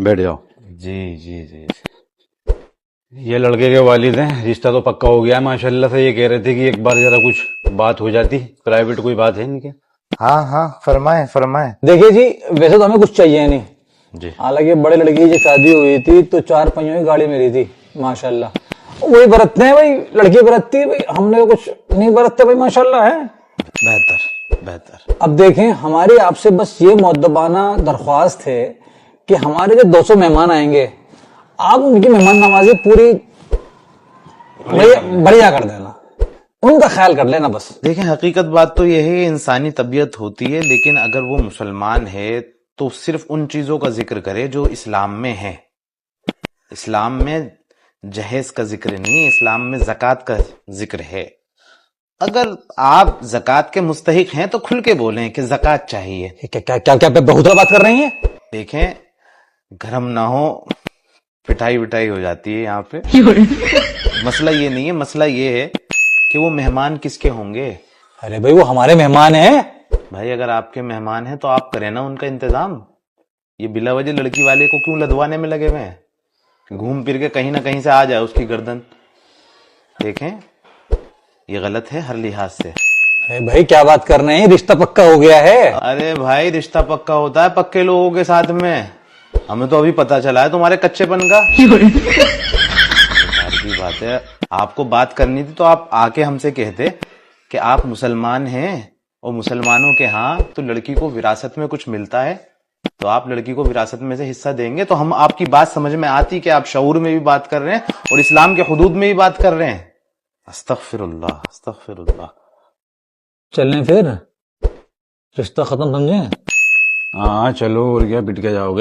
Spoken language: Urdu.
بیٹھ جاؤ. جی جی جی. یہ لڑکے کے والد ہیں, رشتہ تو پکا ہو گیا ہے ماشاءاللہ سے. یہ کہہ رہے تھے کہ ایک بار ذرا کچھ بات ہو جاتی, پرائیویٹ کوئی بات ہے ان کے. ہاں ہاں فرمائیں فرمائیں. دیکھیے جی, ویسے تو ہمیں کچھ چاہیے نہیں. جی. حالانکہ بڑے لڑکی کی جب شادی ہوئی تھی تو 4 پہیوں کی گاڑی میری تھی ماشاءاللہ. وہی برتتے ہیں بھائی, لڑکی برتتی ہے بھائی, ہم نے کچھ نہیں برتتے بھائی ماشاءاللہ ہے. بہتر بہتر. اب دیکھیں, ہماری آپ سے بس یہ مؤدبانہ درخواست ہے کہ ہمارے جو 200 مہمان آئیں گے, آپ ان کی مہمان نوازی پوری بڑھیا کر دینا, ان کا خیال کر لینا بس. دیکھیں حقیقت بات تو یہ ہے کہ انسانی طبیعت ہوتی ہے, لیکن اگر وہ مسلمان ہے تو صرف ان چیزوں کا ذکر کرے جو اسلام میں ہے. اسلام میں جہیز کا ذکر نہیں, اسلام میں زکوٰۃ کا ذکر ہے. اگر آپ زکوٰۃ کے مستحق ہیں تو کھل کے بولیں کہ زکوٰۃ چاہیے. کیا کیا کیا بہت بات کر رہی ہیں. دیکھیں گرم نہ ہو, پٹائی وٹائی ہو جاتی ہے یہاں پہ. مسئلہ یہ نہیں ہے, مسئلہ یہ ہے کہ وہ مہمان کس کے ہوں گے. ارے بھائی وہ ہمارے مہمان ہیں. بھائی اگر آپ کے مہمان ہیں تو آپ کریں نا ان کا انتظام. یہ بلا وجہ لڑکی والے کو کیوں لدوانے میں لگے ہوئے ہیں, گھوم پھر کے کہیں نہ کہیں سے آ جائے اس کی گردن. دیکھیں یہ غلط ہے ہر لحاظ سے. ارے بھائی کیا بات کر رہے ہیں, رشتہ پکا ہو گیا ہے. ارے بھائی رشتہ پکا ہوتا ہے پکے لوگوں کے ساتھ میں, ہمیں تو ابھی پتا چلا ہے تمہارے کچے پن کا. کی بات ہے, آپ کو بات کرنی تھی تو آپ آ کے ہم سے کہتے کہ آپ مسلمان ہیں اور مسلمانوں کے ہاں تو لڑکی کو وراثت میں کچھ ملتا ہے, تو آپ لڑکی کو وراثت میں سے حصہ دیں گے تو ہم آپ کی بات سمجھ میں آتی کہ آپ شعور میں بھی بات کر رہے ہیں اور اسلام کے حدود میں بھی بات کر رہے ہیں. استغفر اللہ استغفر اللہ. چلیں پھر, رشتہ ختم سمجھیں. ہاں چلو, اور کیا پٹ کے جاؤ گے.